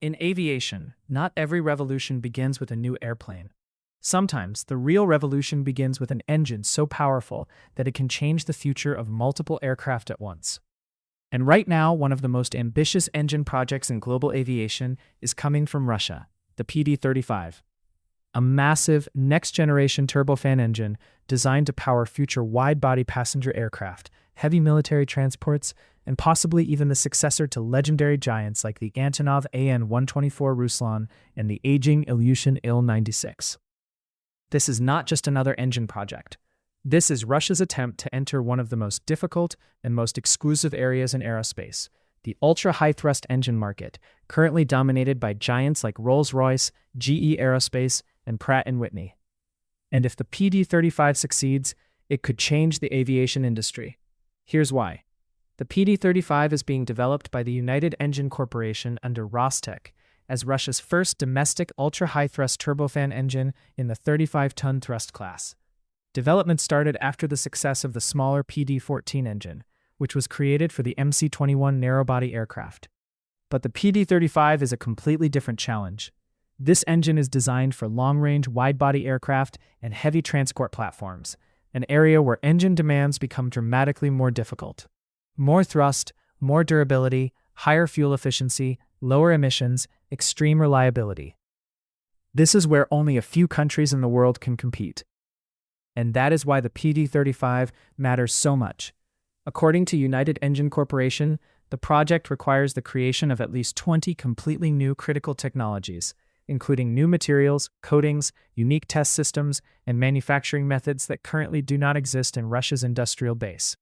In aviation, not every revolution begins with a new airplane. Sometimes, the real revolution begins with an engine so powerful that it can change the future of multiple aircraft at once. And right now, one of the most ambitious engine projects in global aviation is coming from Russia, the PD-35. A massive, next-generation turbofan engine designed to power future wide-body passenger aircraft, heavy military transports, and possibly even the successor to legendary giants like the Antonov An-124 Ruslan and the aging Aviation Il-96. This is not just another engine project. This is Russia's attempt to enter one of the most difficult and most exclusive areas in aerospace, the ultra-high-thrust engine market, currently dominated by giants like Rolls-Royce, GE Aerospace, and Pratt Whitney. And if the PD-35 succeeds, it could change the aviation industry. Here's why. The PD-35 is being developed by the United Engine Corporation under Rostec as Russia's first domestic ultra-high-thrust turbofan engine in the 35-ton thrust class. Development started after the success of the smaller PD-14 engine, which was created for the MC-21 narrow-body aircraft. But the PD-35 is a completely different challenge. This engine is designed for long-range wide-body aircraft and heavy transport platforms, an area where engine demands become dramatically more difficult. More thrust, more durability, higher fuel efficiency, lower emissions, extreme reliability. This is where only a few countries in the world can compete. And that is why the PD-35 matters so much. According to United Engine Corporation, the project requires the creation of at least 20 completely new critical technologies, including new materials, coatings, unique test systems, and manufacturing methods that currently do not exist in Russia's industrial base.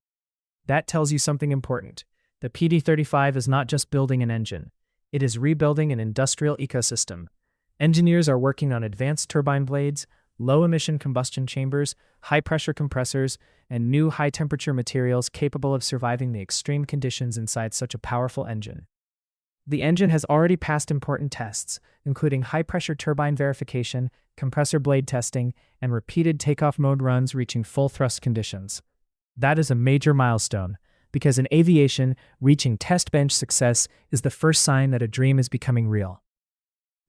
That tells you something important. The PD-35 is not just building an engine. It is rebuilding an industrial ecosystem. Engineers are working on advanced turbine blades, low-emission combustion chambers, high-pressure compressors, and new high-temperature materials capable of surviving the extreme conditions inside such a powerful engine. The engine has already passed important tests, including high-pressure turbine verification, compressor blade testing, and repeated takeoff mode runs reaching full thrust conditions. That is a major milestone, because in aviation, reaching test bench success is the first sign that a dream is becoming real.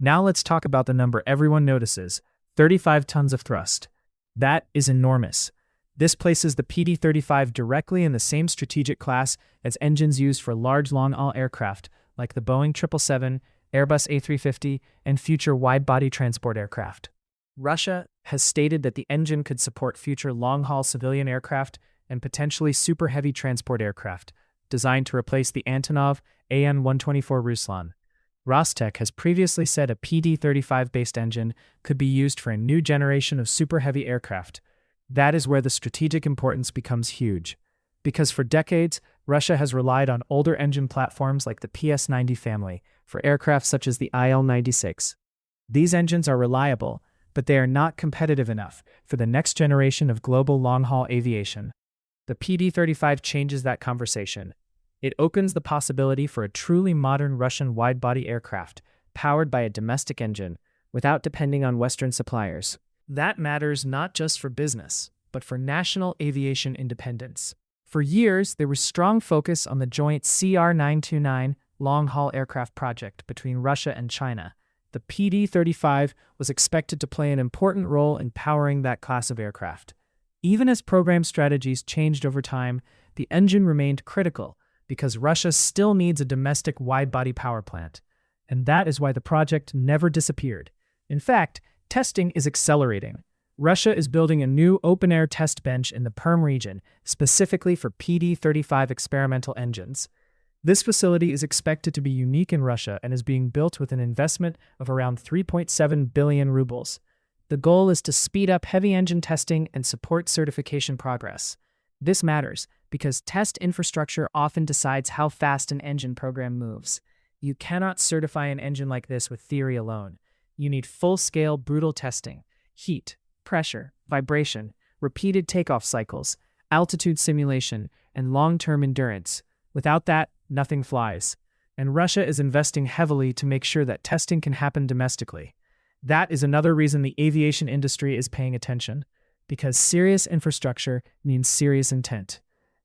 Now let's talk about the number everyone notices: 35 tons of thrust. That is enormous. This places the PD-35 directly in the same strategic class as engines used for large long-haul aircraft like the Boeing 777, Airbus A350, and future wide-body transport aircraft. Russia has stated that the engine could support future long-haul civilian aircraft and potentially super heavy transport aircraft, designed to replace the Antonov An-124 Ruslan. Rostec has previously said a PD-35-based engine could be used for a new generation of super heavy aircraft. That is where the strategic importance becomes huge. Because for decades, Russia has relied on older engine platforms like the PS-90 family for aircraft such as the Il-96. These engines are reliable, but they are not competitive enough for the next generation of global long-haul aviation. The PD-35 changes that conversation. It opens the possibility for a truly modern Russian wide-body aircraft, powered by a domestic engine, without depending on Western suppliers. That matters not just for business, but for national aviation independence. For years, there was strong focus on the joint CR-929 long-haul aircraft project between Russia and China. The PD-35 was expected to play an important role in powering that class of aircraft. Even as program strategies changed over time, the engine remained critical because Russia still needs a domestic wide-body power plant. And that is why the project never disappeared. In fact, testing is accelerating. Russia is building a new open-air test bench in the Perm region, specifically for PD-35 experimental engines. This facility is expected to be unique in Russia and is being built with an investment of around 3.7 billion rubles. The goal is to speed up heavy engine testing and support certification progress. This matters because test infrastructure often decides how fast an engine program moves. You cannot certify an engine like this with theory alone. You need full-scale, brutal testing: heat, pressure, vibration, repeated takeoff cycles, altitude simulation, and long-term endurance. Without that, nothing flies. And Russia is investing heavily to make sure that testing can happen domestically. That is another reason the aviation industry is paying attention, because serious infrastructure means serious intent.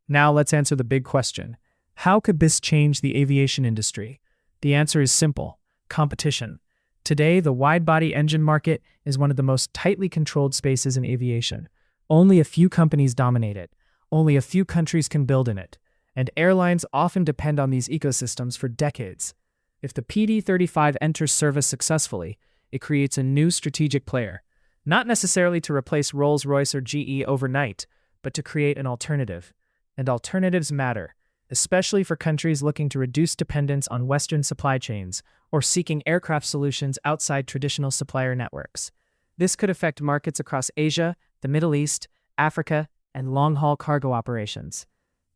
Now let's answer the big question. How could this change the aviation industry? The answer is simple. Competition. Today, the wide-body engine market is one of the most tightly controlled spaces in aviation. Only a few companies dominate it. Only a few countries can build in it. And airlines often depend on these ecosystems for decades. If the PD-35 enters service successfully, it creates a new strategic player, not necessarily to replace Rolls-Royce or GE overnight, but to create an alternative. And alternatives matter, especially for countries looking to reduce dependence on Western supply chains or seeking aircraft solutions outside traditional supplier networks. This could affect markets across Asia, the Middle East, Africa, and long-haul cargo operations.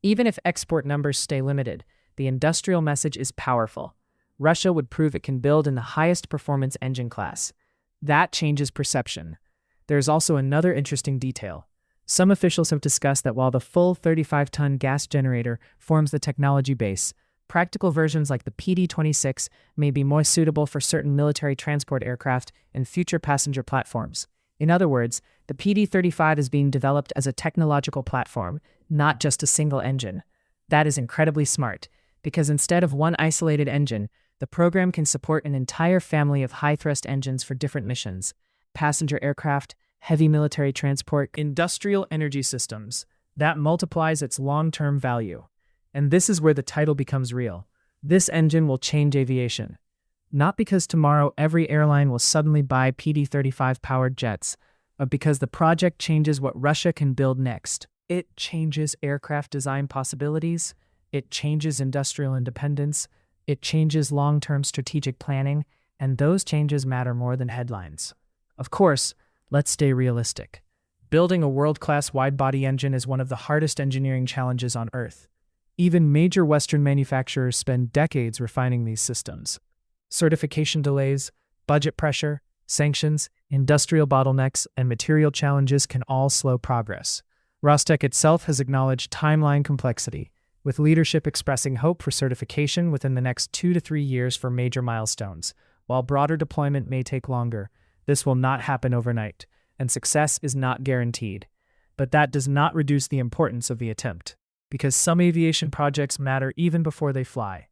Even if export numbers stay limited, the industrial message is powerful. Russia would prove it can build in the highest performance engine class. That changes perception. There's also another interesting detail. Some officials have discussed that while the full 35-ton gas generator forms the technology base, practical versions like the PD-26 may be more suitable for certain military transport aircraft and future passenger platforms. In other words, the PD-35 is being developed as a technological platform, not just a single engine. That is incredibly smart, because instead of one isolated engine, the program can support an entire family of high-thrust engines for different missions: passenger aircraft, heavy military transport, industrial energy systems. That multiplies its long-term value. And this is where the title becomes real. This engine will change aviation. Not because tomorrow every airline will suddenly buy PD-35-powered jets, but because the project changes what Russia can build next. It changes aircraft design possibilities. It changes industrial independence. It changes long-term strategic planning, and those changes matter more than headlines. Of course, let's stay realistic. Building a world-class wide-body engine is one of the hardest engineering challenges on Earth. Even major Western manufacturers spend decades refining these systems. Certification delays, budget pressure, sanctions, industrial bottlenecks, and material challenges can all slow progress. Rostec itself has acknowledged timeline complexity, with leadership expressing hope for certification within the next 2 to 3 years for major milestones. While broader deployment may take longer, this will not happen overnight, and success is not guaranteed. But that does not reduce the importance of the attempt, because some aviation projects matter even before they fly.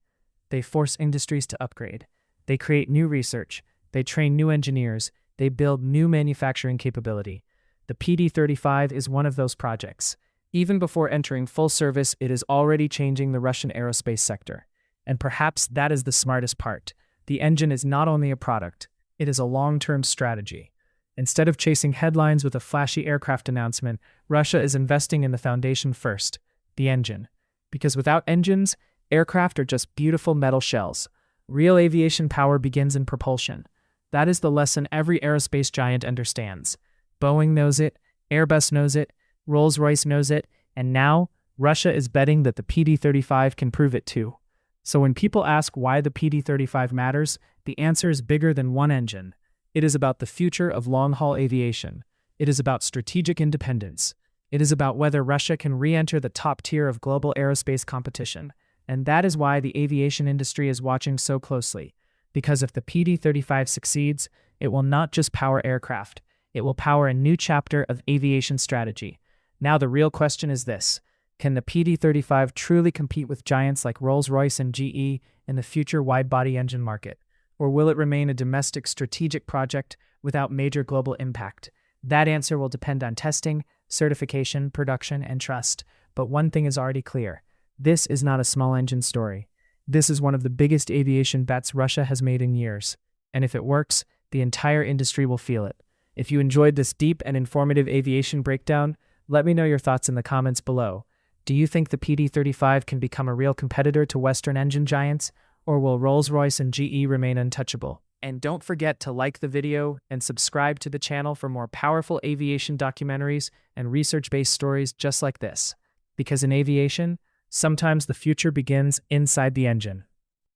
They force industries to upgrade. They create new research. They train new engineers. They build new manufacturing capability. The PD-35 is one of those projects. Even before entering full service, it is already changing the Russian aerospace sector. And perhaps that is the smartest part. The engine is not only a product, it is a long-term strategy. Instead of chasing headlines with a flashy aircraft announcement, Russia is investing in the foundation first, the engine. Because without engines, aircraft are just beautiful metal shells. Real aviation power begins in propulsion. That is the lesson every aerospace giant understands. Boeing knows it, Airbus knows it, Rolls-Royce knows it, and now Russia is betting that the PD-35 can prove it too. So when people ask why the PD-35 matters, the answer is bigger than one engine. It is about the future of long-haul aviation. It is about strategic independence. It is about whether Russia can re-enter the top tier of global aerospace competition. And that is why the aviation industry is watching so closely. Because if the PD-35 succeeds, it will not just power aircraft. It will power a new chapter of aviation strategy. Now the real question is this: can the PD-35 truly compete with giants like Rolls-Royce and GE in the future wide-body engine market? Or will it remain a domestic strategic project without major global impact? That answer will depend on testing, certification, production, and trust. But one thing is already clear. This is not a small engine story. This is one of the biggest aviation bets Russia has made in years. And if it works, the entire industry will feel it. If you enjoyed this deep and informative aviation breakdown, let me know your thoughts in the comments below. Do you think the PD-35 can become a real competitor to Western engine giants, or will Rolls-Royce and GE remain untouchable? And don't forget to like the video and subscribe to the channel for more powerful aviation documentaries and research-based stories just like this. Because in aviation, sometimes the future begins inside the engine.